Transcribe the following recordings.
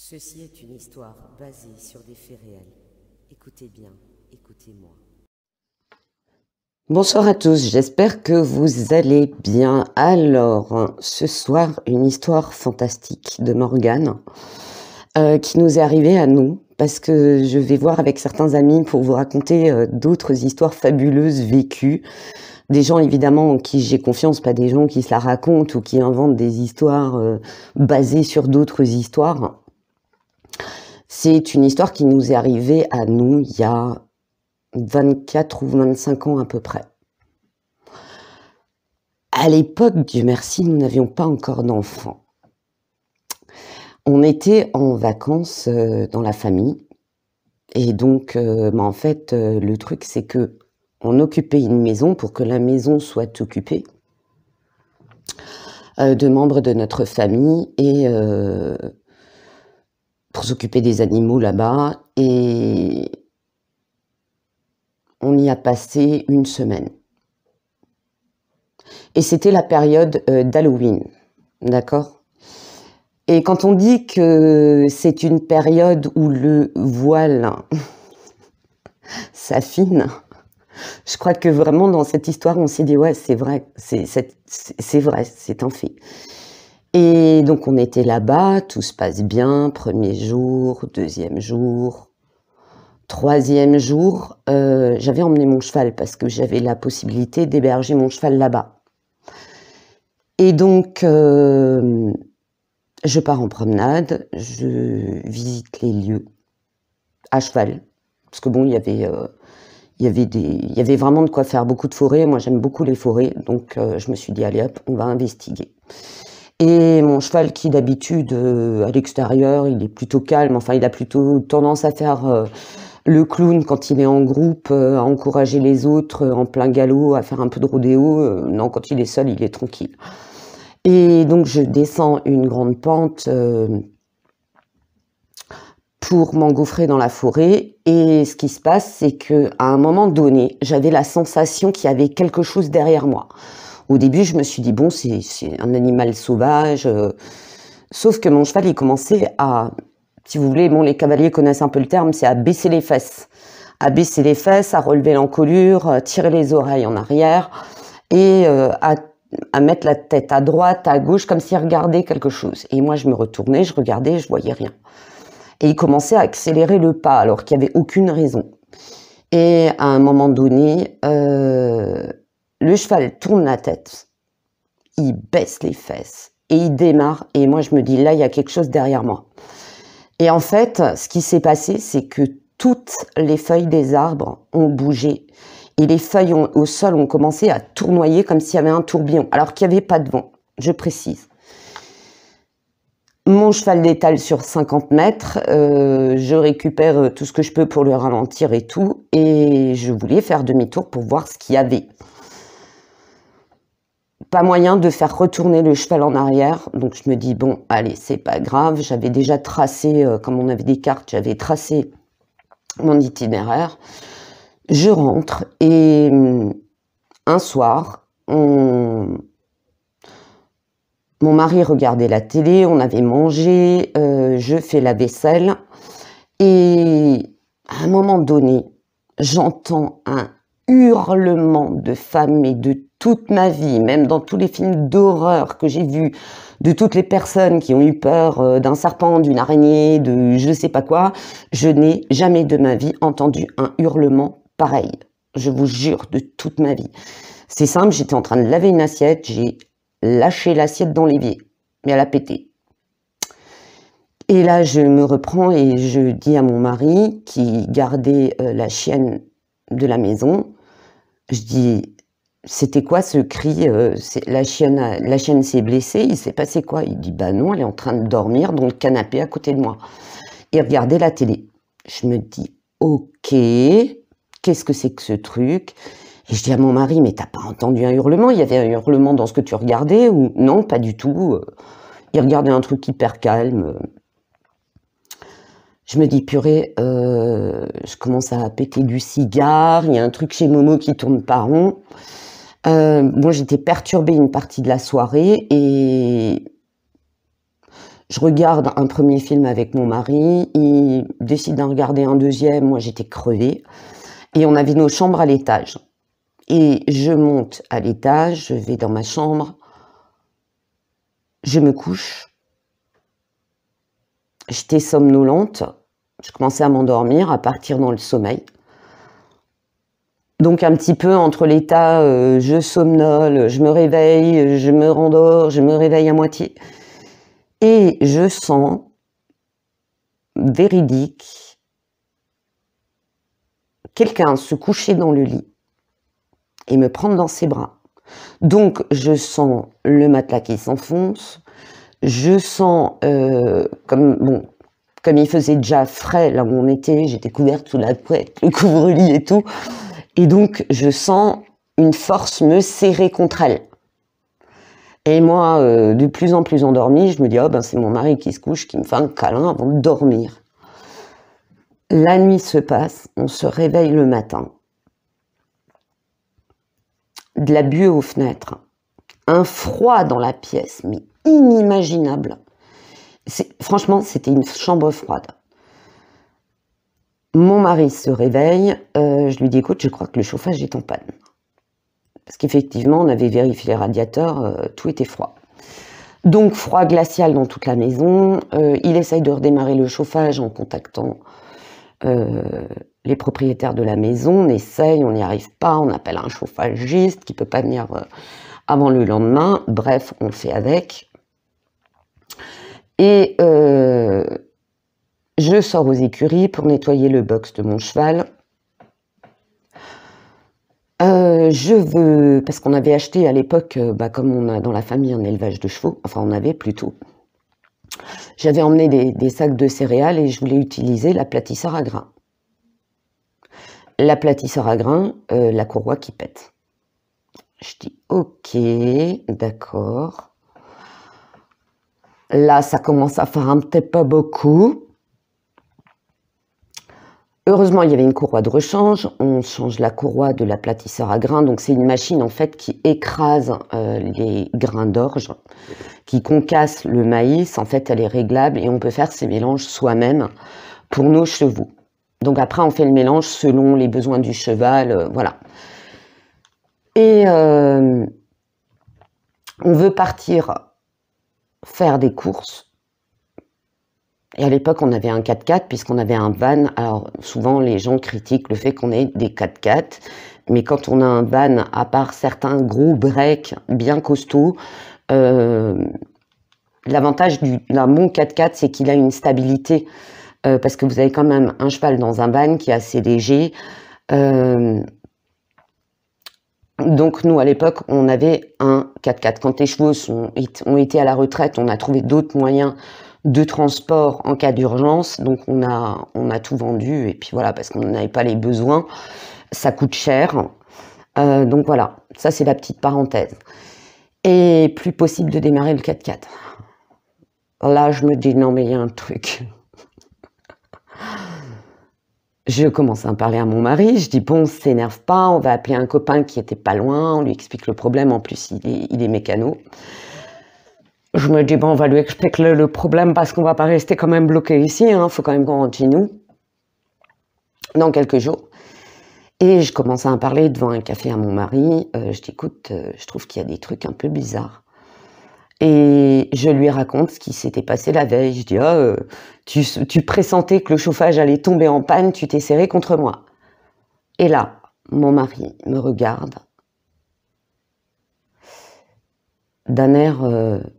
Ceci est une histoire basée sur des faits réels. Écoutez bien, écoutez-moi. Bonsoir à tous, j'espère que vous allez bien. Alors, ce soir, une histoire fantastique de Morgane qui nous est arrivée à nous, parce que je vais voir avec certains amis pour vous raconter d'autres histoires fabuleuses vécues. Des gens évidemment en qui j'ai confiance, pas des gens qui se la racontent ou qui inventent des histoires basées sur d'autres histoires. C'est une histoire qui nous est arrivée à nous il y a 24 ou 25 ans à peu près. À l'époque, Dieu merci, nous n'avions pas encore d'enfants. On était en vacances dans la famille. Et donc, en fait, le truc, c'est que on occupait une maison pour que la maison soit occupée de membres de notre famille et pour s'occuper des animaux là-bas. Et on y a passé une semaine. Et c'était la période d'Halloween, d'accord ? Et quand on dit que c'est une période où le voile s'affine, je crois que vraiment dans cette histoire, on s'est dit, ouais, c'est vrai, c'est vrai, c'est un fait. Et donc on était là-bas, tout se passe bien, premier jour, deuxième jour, troisième jour, j'avais emmené mon cheval parce que j'avais la possibilité d'héberger mon cheval là-bas. Et donc, je pars en promenade, je visite les lieux à cheval, parce que bon, il y avait vraiment de quoi faire, beaucoup de forêts. Moi, j'aime beaucoup les forêts, donc je me suis dit, allez hop, on va investiguer. Et mon cheval, qui d'habitude, à l'extérieur, il est plutôt calme, enfin, il a plutôt tendance à faire le clown quand il est en groupe, à encourager les autres en plein galop, à faire un peu de rodéo. Non, quand il est seul, il est tranquille. Et donc, je descends une grande pente pour m'engouffrer dans la forêt. Et ce qui se passe, c'est qu'à un moment donné, j'avais la sensation qu'il y avait quelque chose derrière moi. Au début, je me suis dit, bon, c'est un animal sauvage. Sauf que mon cheval, il commençait à, si vous voulez, bon, les cavaliers connaissent un peu le terme, c'est à baisser les fesses. À baisser les fesses, à relever l'encolure, à tirer les oreilles en arrière et à mettre la tête à droite, à gauche, comme s'il regardait quelque chose. Et moi, je me retournais, je regardais, je voyais rien. Et il commençait à accélérer le pas, alors qu'il n'y avait aucune raison. Et à un moment donné, le cheval tourne la tête, il baisse les fesses et il démarre. Et moi, je me dis, là, il y a quelque chose derrière moi. Et en fait, ce qui s'est passé, c'est que toutes les feuilles des arbres ont bougé. Et les feuilles au sol ont commencé à tournoyer comme s'il y avait un tourbillon, alors qu'il n'y avait pas de vent, je précise. Mon cheval détale sur 50 mètres, je récupère tout ce que je peux pour le ralentir et tout, et je voulais faire demi-tour pour voir ce qu'il y avait. Pas moyen de faire retourner le cheval en arrière, donc je me dis, bon, allez, c'est pas grave, j'avais déjà tracé, comme on avait des cartes, j'avais tracé mon itinéraire. Je rentre et un soir, mon mari regardait la télé, on avait mangé, je fais la vaisselle et à un moment donné, j'entends un hurlement de femme et de toute ma vie, même dans tous les films d'horreur que j'ai vus, de toutes les personnes qui ont eu peur d'un serpent, d'une araignée, de je sais pas quoi, je n'ai jamais de ma vie entendu un hurlement pareil. Je vous jure, de toute ma vie. C'est simple, j'étais en train de laver une assiette, j'ai lâché l'assiette dans l'évier, mais elle a pété. Et là, je me reprends et je dis à mon mari, qui gardait la chienne de la maison, je dis, c'était quoi ce cri, la chienne s'est blessée, il s'est passé quoi? Il dit, bah non, elle est en train de dormir dans le canapé à côté de moi. Et regardez la télé. Je me dis, ok, qu'est-ce que c'est que ce truc? Et je dis à mon mari, mais t'as pas entendu un hurlement? Il y avait un hurlement dans ce que tu regardais? Ou non, pas du tout. Il regardait un truc hyper calme. Je me dis, purée, je commence à péter du cigare, il y a un truc chez Momo qui tourne pas rond. Moi, j'étais perturbée une partie de la soirée et Je regarde un premier film avec mon mari, il décide d'en regarder un deuxième, moi j'étais crevée. Et on avait nos chambres à l'étage. Et je monte à l'étage, je vais dans ma chambre, je me couche. J'étais somnolente, je commençais à m'endormir, à partir dans le sommeil. Donc un petit peu entre l'état je somnole, je me réveille, je me rendors, je me réveille à moitié. Et je sens, véridique, quelqu'un se coucher dans le lit et me prendre dans ses bras. Donc je sens le matelas qui s'enfonce, je sens comme il faisait déjà frais là où on était, j'étais couverte sous la couette, le couvre-lit et tout, et donc je sens une force me serrer contre elle. Et moi, de plus en plus endormie, je me dis, oh ben c'est mon mari qui se couche, qui me fait un câlin avant de dormir. La nuit se passe, on se réveille le matin. De la buée aux fenêtres, un froid dans la pièce, mais inimaginable. Franchement, c'était une chambre froide. Mon mari se réveille, je lui dis, écoute, je crois que le chauffage est en panne. Parce qu'effectivement, on avait vérifié les radiateurs, tout était froid. Donc, froid glacial dans toute la maison. Il essaye de redémarrer le chauffage en contactant les propriétaires de la maison. On essaye, on n'y arrive pas, on appelle un chauffagiste qui ne peut pas venir avant le lendemain. Bref, on le fait avec. Et je sors aux écuries pour nettoyer le box de mon cheval. Parce qu'on avait acheté à l'époque, comme on a dans la famille un élevage de chevaux, enfin on avait plutôt, j'avais emmené des sacs de céréales et je voulais utiliser l'aplatisseur à grains. L'aplatisseur à grains, la courroie qui pète. Je dis ok, d'accord. Là, ça commence à faire un petit peu beaucoup. Heureusement, il y avait une courroie de rechange. On change la courroie de l'aplatisseur à grains. Donc, c'est une machine en fait qui écrase les grains d'orge, qui concasse le maïs. En fait, elle est réglable et on peut faire ces mélanges soi-même pour nos chevaux. Donc après, on fait le mélange selon les besoins du cheval, voilà. Et on veut partir faire des courses. Et à l'époque, on avait un 4x4 puisqu'on avait un van. Alors souvent, les gens critiquent le fait qu'on ait des 4x4. Mais quand on a un van, à part certains gros breaks bien costauds, l'avantage d'un bon 4x4, c'est qu'il a une stabilité. Parce que vous avez quand même un cheval dans un van qui est assez léger. Donc nous, à l'époque, on avait un 4x4. Quand les chevaux ont été à la retraite, on a trouvé d'autres moyens de transport en cas d'urgence. Donc on a tout vendu. Et puis voilà, parce qu'on n'avait pas les besoins. Ça coûte cher. Donc voilà, ça c'est la petite parenthèse. Et plus possible de démarrer le 4x4. Là, je me dis, non mais il y a un truc. Je commence à en parler à mon mari, je dis bon, s'énerve pas, on va appeler un copain qui était pas loin, on lui explique le problème, en plus il est mécano. Je me dis bon, on va lui expliquer le problème parce qu'on va pas rester quand même bloqué ici, hein, faut quand même qu'on rentre chez nous dans quelques jours. Et je commence à en parler devant un café à mon mari, je dis écoute, je trouve qu'il y a des trucs un peu bizarres. Et je lui raconte ce qui s'était passé la veille. Je dis, oh, tu pressentais que le chauffage allait tomber en panne, tu t'es serré contre moi. Et là, mon mari me regarde d'un air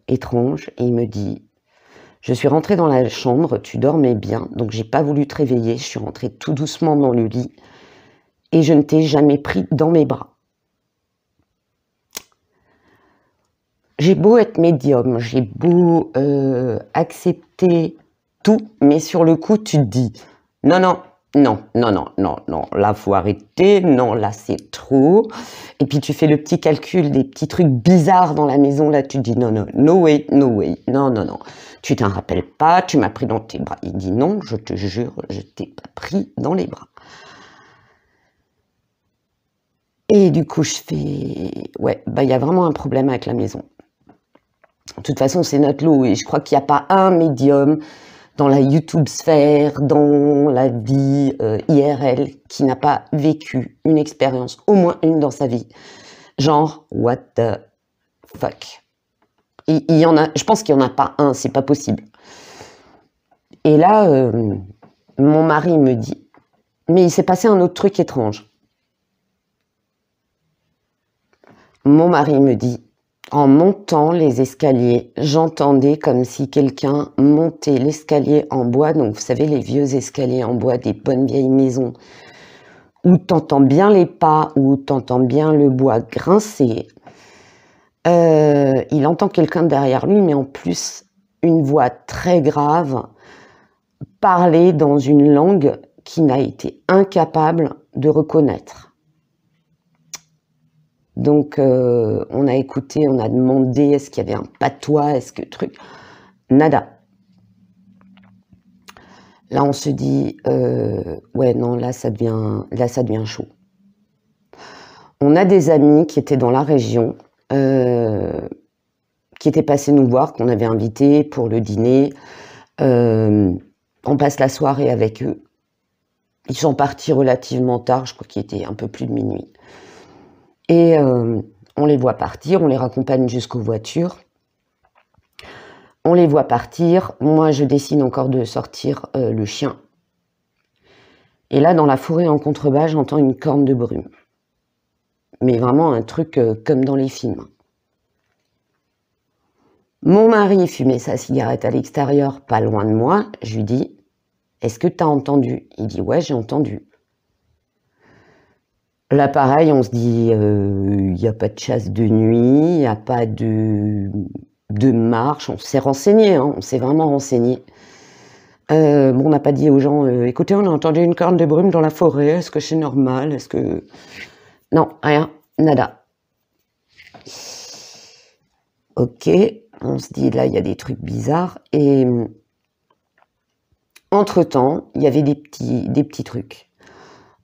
étrange et il me dit, je suis rentrée dans la chambre, tu dormais bien, donc j'ai pas voulu te réveiller, je suis rentrée tout doucement dans le lit et je ne t'ai jamais pris dans mes bras. J'ai beau être médium, j'ai beau accepter tout, mais sur le coup, tu te dis non, non, non, non, non, non, non, là, faut arrêter, non, là, c'est trop. Et puis, tu fais le petit calcul des petits trucs bizarres dans la maison, là, tu te dis non, non, no way, non, non, non. Tu t'en rappelles pas, tu m'as pris dans tes bras. Il dit non, je te jure, je t'ai pas pris dans les bras. Et du coup, je fais ouais, il y a vraiment un problème avec la maison. De toute façon, c'est notre lot. Et je crois qu'il n'y a pas un médium dans la YouTube sphère, dans la vie IRL, qui n'a pas vécu une expérience, au moins une dans sa vie. Genre, what the fuck. Il y en a, je pense qu'il n'y en a pas un, c'est pas possible. Et là, mon mari me dit, mais il s'est passé un autre truc étrange. Mon mari me dit, en montant les escaliers, j'entendais comme si quelqu'un montait l'escalier en bois, donc vous savez, les vieux escaliers en bois des bonnes vieilles maisons, où t'entends bien les pas, où t'entends bien le bois grincer. Il entend quelqu'un derrière lui, mais en plus, une voix très grave, parler dans une langue qu'il n'a été incapable de reconnaître. Donc, on a écouté, on a demandé, est-ce qu'il y avait un patois, est-ce que truc... Nada. Là, on se dit, ouais, non, là, ça devient chaud. On a des amis qui étaient dans la région, qui étaient passés nous voir, qu'on avait invités pour le dîner. On passe la soirée avec eux. Ils sont partis relativement tard, je crois qu'il était un peu plus de minuit. Et on les voit partir, on les raccompagne jusqu'aux voitures. On les voit partir. Moi, je décide encore de sortir le chien. Et là, dans la forêt en contrebas, j'entends une corne de brume. Mais vraiment un truc comme dans les films. Mon mari fumait sa cigarette à l'extérieur, pas loin de moi. Je lui dis, est-ce que tu as entendu? Il dit, ouais, j'ai entendu. Là, pareil, on se dit, il n'y a pas de chasse de nuit, il n'y a pas de marche. On s'est renseigné, hein, on s'est vraiment renseigné. Bon, on n'a pas dit aux gens, écoutez, on a entendu une corne de brume dans la forêt, est-ce que c'est normal? Est-ce que... Non, rien, nada. Ok, on se dit, là, il y a des trucs bizarres. Et entre-temps, il y avait des petits trucs.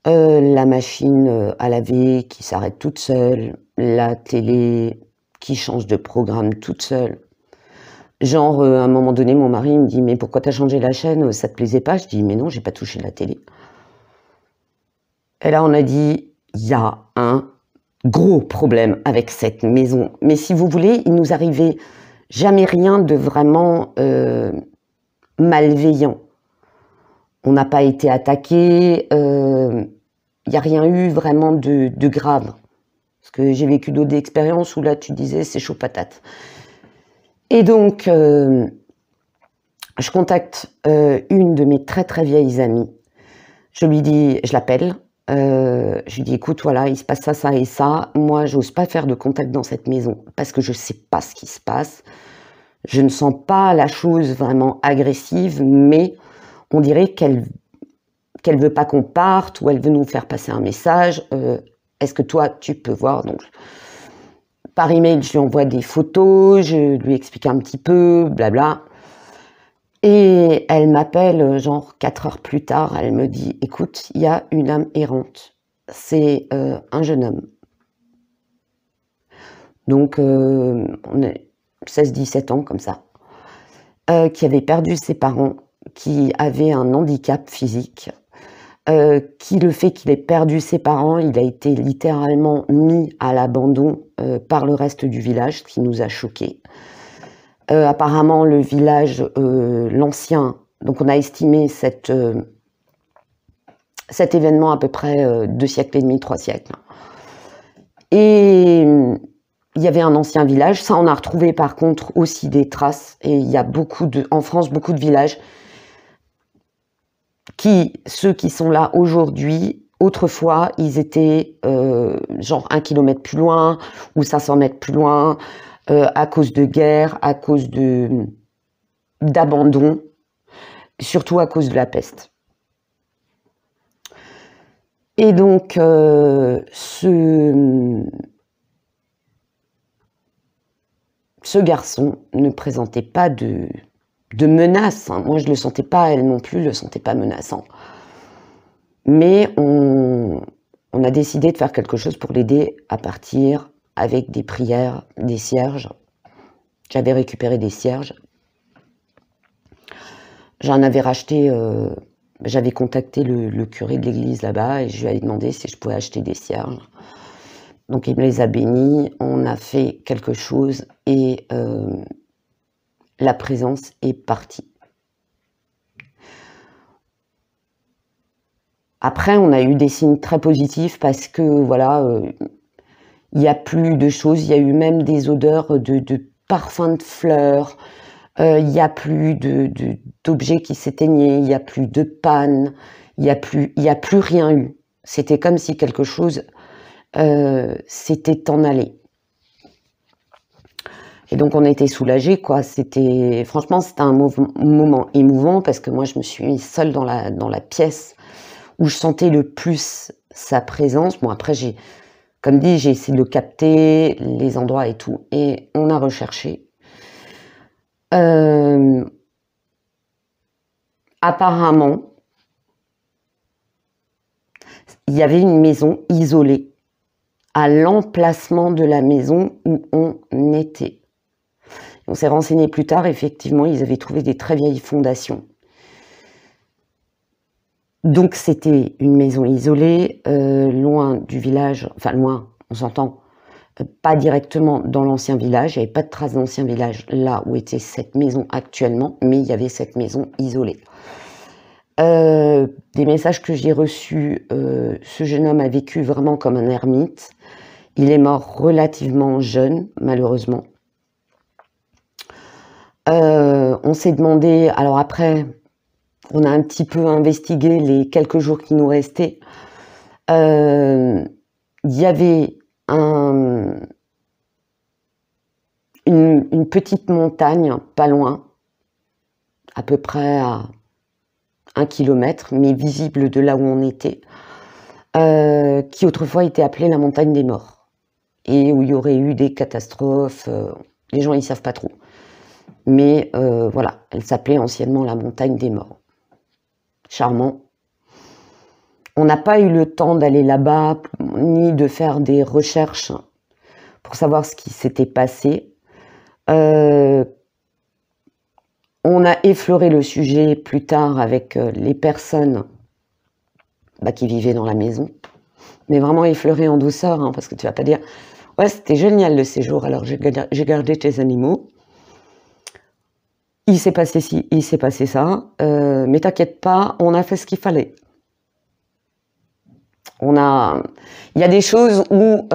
La machine à laver qui s'arrête toute seule, la télé qui change de programme toute seule. Genre, à un moment donné, mon mari me dit « Mais pourquoi t'as changé la chaîne? Ça te plaisait pas ?» Je dis « Mais non, j'ai pas touché la télé. » Et là, on a dit « Il y a un gros problème avec cette maison. » Mais si vous voulez, il nous arrivait jamais rien de vraiment malveillant. On n'a pas été attaqué, il n'y a rien eu vraiment de grave. Parce que j'ai vécu d'autres expériences où là, tu disais, c'est chaud patate. Et donc, je contacte une de mes très très vieilles amies. Je lui dis, je l'appelle, je lui dis, écoute, voilà, il se passe ça, ça et ça. Moi, j'ose pas faire de contact dans cette maison parce que je sais pas ce qui se passe. Je ne sens pas la chose vraiment agressive, mais on dirait qu'elle veut pas qu'on parte ou elle veut nous faire passer un message. Est-ce que toi, tu peux voir? Donc, par email, je lui envoie des photos, je lui explique un petit peu, blabla. Et elle m'appelle, genre 4 heures plus tard, elle me dit, écoute, il y a une âme errante. C'est un jeune homme. Donc, on est 16-17 ans, comme ça, qui avait perdu ses parents, qui avait un handicap physique, qui le fait qu'il ait perdu ses parents, il a été littéralement mis à l'abandon par le reste du village, ce qui nous a choqués. Apparemment, le village, l'ancien, donc on a estimé cet événement à peu près 2 siècles et demi, 3 siècles. Et il y avait un ancien village, ça on a retrouvé par contre aussi des traces, et il y a en France beaucoup de villages ceux qui sont là aujourd'hui, autrefois, ils étaient genre 1 kilomètre plus loin ou 500 mètres plus loin, à cause de guerre, à cause d'abandon, surtout à cause de la peste. Et donc, ce garçon ne présentait pas de menace. Moi, je ne le sentais pas, elle non plus ne le sentait pas menaçant. Mais on a décidé de faire quelque chose pour l'aider à partir avec des prières, des cierges. J'avais récupéré des cierges. J'en avais racheté, j'avais contacté le curé de l'église là-bas et je lui avais demandé si je pouvais acheter des cierges. Donc il me les a bénis, on a fait quelque chose et la présence est partie. Après, on a eu des signes très positifs parce que voilà, il n'y a plus de choses, il y a eu même des odeurs de parfums de fleurs, il n'y a plus d'objets qui s'éteignaient, il n'y a plus de panne, il n'y a plus rien eu. C'était comme si quelque chose s'était en allé. Et donc on était soulagés, quoi. Franchement, c'était un moment émouvant parce que moi je me suis mise seule dans la pièce où je sentais le plus sa présence. Bon, après comme dit, j'ai essayé de le capter, les endroits et tout, et on a recherché. Apparemment, il y avait une maison isolée à l'emplacement de la maison où on était. On s'est renseigné plus tard, effectivement, ils avaient trouvé des très vieilles fondations. Donc c'était une maison isolée, loin du village, enfin loin, on s'entend, pas directement dans l'ancien village, il n'y avait pas de traces d'ancien village là où était cette maison actuellement, mais il y avait cette maison isolée. Des messages que j'ai reçus, ce jeune homme a vécu vraiment comme un ermite. Il est mort relativement jeune, malheureusement. On s'est demandé, alors après, on a un petit peu investigué les quelques jours qui nous restaient. Il y avait une petite montagne, pas loin, à peu près à 1 kilomètre, mais visible de là où on était, qui autrefois était appelée la montagne des morts, et où il y aurait eu des catastrophes, les gens ils savent pas trop. Mais voilà, elle s'appelait anciennement la montagne des morts. Charmant. On n'a pas eu le temps d'aller là-bas, ni de faire des recherches pour savoir ce qui s'était passé. On a effleuré le sujet plus tard avec les personnes qui vivaient dans la maison. Mais vraiment effleuré en douceur, hein, parce que tu vas pas dire « Ouais, c'était génial le séjour, alors j'ai gardé tes animaux. Il s'est passé ci, il s'est passé ça, mais t'inquiète pas, on a fait ce qu'il fallait. » Il y a des choses où,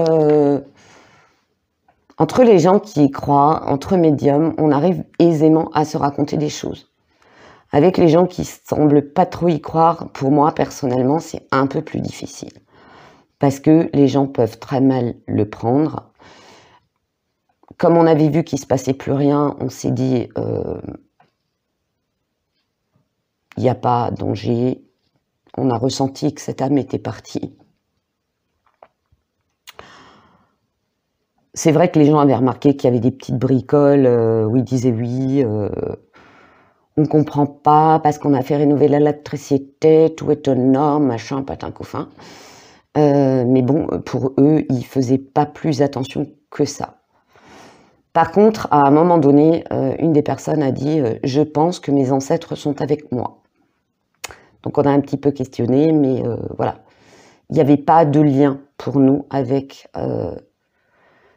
entre les gens qui y croient, entre médiums, on arrive aisément à se raconter des choses. Avec les gens qui semblent pas trop y croire, pour moi, personnellement, c'est un peu plus difficile. Parce que les gens peuvent très mal le prendre. Comme on avait vu qu'il ne se passait plus rien, on s'est dit, il n'y a pas danger. On a ressenti que cette âme était partie. C'est vrai que les gens avaient remarqué qu'il y avait des petites bricoles où ils disaient oui, on ne comprend pas parce qu'on a fait rénover l'électricité, tout est aux normes, machin, patin couffin. Mais bon, pour eux, ils ne faisaient pas plus attention que ça. Par contre, à un moment donné, une des personnes a dit « Je pense que mes ancêtres sont avec moi ». Donc on a un petit peu questionné, mais voilà. Il n'y avait pas de lien pour nous avec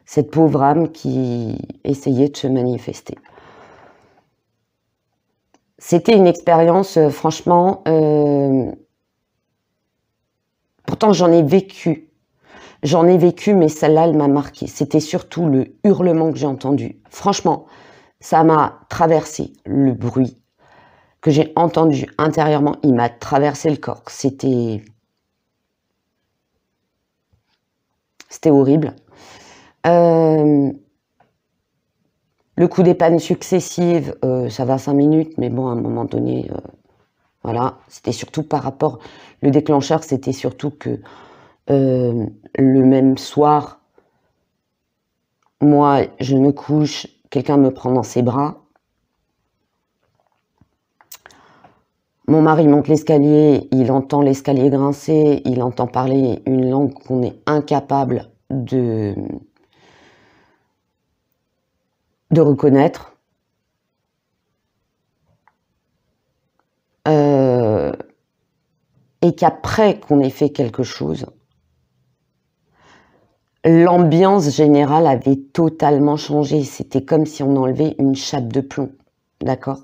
cette pauvre âme qui essayait de se manifester. C'était une expérience, franchement, pourtant j'en ai vécu, mais celle-là, elle m'a marquée. C'était surtout le hurlement que j'ai entendu. Franchement, ça m'a traversé, le bruit que j'ai entendu intérieurement, il m'a traversé le corps. C'était horrible. Le coup des pannes successives, ça va 5 minutes, mais bon, à un moment donné, voilà, c'était surtout par rapport... Le déclencheur, c'était surtout que le même soir, moi, je me couche, quelqu'un me prend dans ses bras. Mon mari monte l'escalier, il entend l'escalier grincer, il entend parler une langue qu'on est incapable de reconnaître et qu'après qu'on ait fait quelque chose, l'ambiance générale avait totalement changé. C'était comme si on enlevait une chape de plomb. D'accord?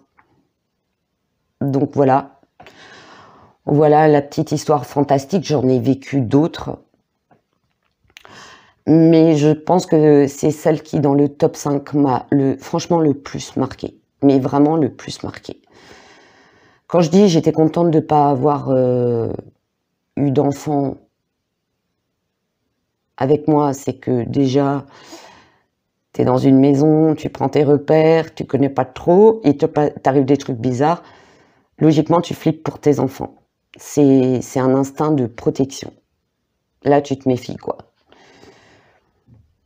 Donc voilà. Voilà la petite histoire fantastique. J'en ai vécu d'autres. Mais je pense que c'est celle qui, dans le top 5, m'a franchement le plus marqué. Mais vraiment le plus marqué. Quand je dis j'étais contente de ne pas avoir eu d'enfant avec moi, c'est que déjà, tu es dans une maison, tu prends tes repères, tu connais pas trop, et t'arrive des trucs bizarres. Logiquement, tu flippes pour tes enfants. C'est un instinct de protection. Là, tu te méfies, quoi.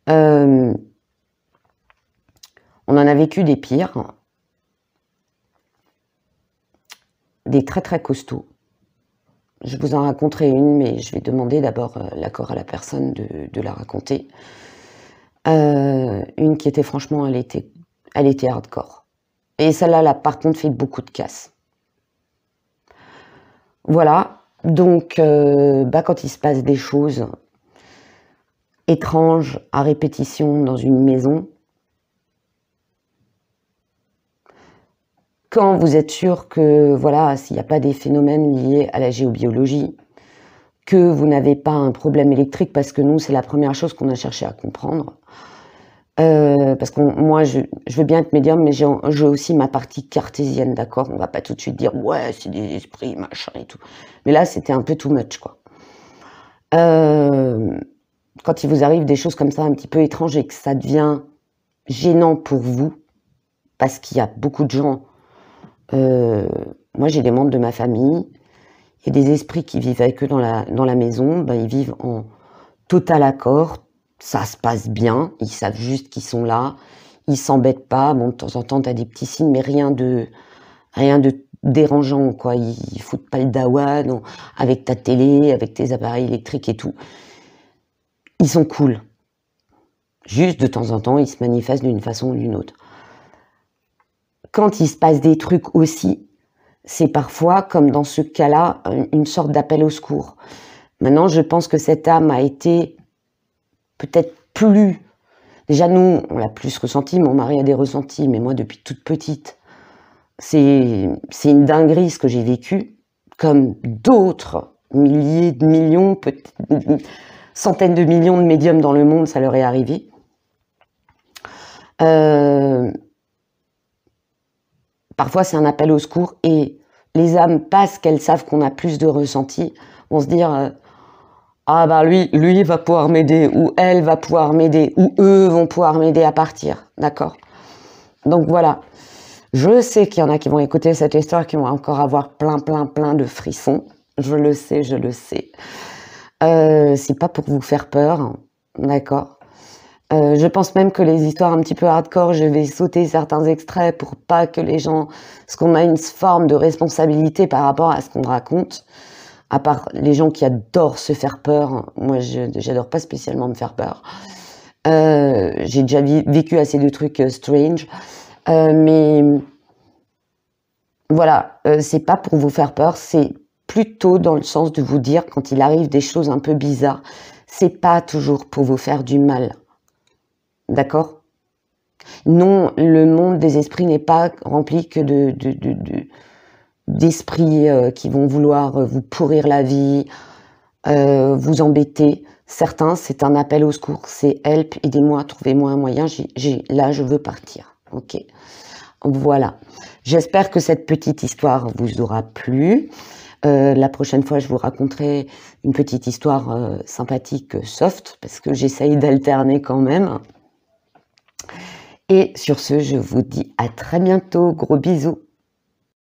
On en a vécu des pires. Des très très costauds. Je vous en raconterai une, mais je vais demander d'abord l'accord à la personne de la raconter. Une qui était franchement, elle était hardcore. Et celle-là, elle a par contre fait beaucoup de casse. Voilà, donc quand il se passe des choses étranges à répétition dans une maison, quand vous êtes sûr que, voilà, s'il n'y a pas des phénomènes liés à la géobiologie, que vous n'avez pas un problème électrique, parce que nous, c'est la première chose qu'on a cherché à comprendre. Parce que moi, je veux bien être médium, mais j'ai aussi ma partie cartésienne, d'accord? On va pas tout de suite dire, ouais, c'est des esprits, machin et tout. Mais là, c'était un peu too much, quoi. Quand il vous arrive des choses comme ça, un petit peu étranges, et que ça devient gênant pour vous, parce qu'il y a beaucoup de gens... moi, j'ai des membres de ma famille, il y a des esprits qui vivent avec eux dans la maison, ben, ils vivent en total accord, ça se passe bien, ils savent juste qu'ils sont là, ils s'embêtent pas, bon, de temps en temps, tu as des petits signes, mais rien de dérangeant, quoi. Ils foutent pas le dawa avec ta télé, avec tes appareils électriques et tout. Ils sont cool. Juste, de temps en temps, ils se manifestent d'une façon ou d'une autre. Quand il se passe des trucs aussi, c'est parfois, comme dans ce cas-là, une sorte d'appel au secours. Maintenant, je pense que cette âme a été peut-être plus... Déjà, nous, on l'a plus ressenti, mon mari a des ressentis, mais moi, depuis toute petite, c'est une dinguerie ce que j'ai vécu, comme d'autres milliers de millions, peut-être centaines de millions de médiums dans le monde, ça leur est arrivé. Parfois, c'est un appel au secours, et les âmes, parce qu'elles savent qu'on a plus de ressenti, vont se dire ah bah lui va pouvoir m'aider, ou elle va pouvoir m'aider, ou eux vont pouvoir m'aider à partir, d'accord? Donc voilà, je sais qu'il y en a qui vont écouter cette histoire, qui vont encore avoir plein de frissons, je le sais. C'est pas pour vous faire peur, d'accord? Je pense même que les histoires un petit peu hardcore, je vais sauter certains extraits pour pas que les gens... Parce qu'on a une forme de responsabilité par rapport à ce qu'on raconte. À part les gens qui adorent se faire peur, moi j'adore pas spécialement me faire peur. J'ai déjà vécu assez de trucs strange. Mais voilà, c'est pas pour vous faire peur, c'est plutôt dans le sens de vous dire, quand il arrive des choses un peu bizarres, c'est pas toujours pour vous faire du mal. D'accord? Non, le monde des esprits n'est pas rempli que d'esprits qui vont vouloir vous pourrir la vie, vous embêter. Certains, c'est un appel au secours, c'est help, aidez-moi, trouvez-moi un moyen, là je veux partir. Ok, voilà. J'espère que cette petite histoire vous aura plu. La prochaine fois, je vous raconterai une petite histoire sympathique, soft, parce que j'essaye d'alterner quand même. Et sur ce, je vous dis à très bientôt. Gros bisous.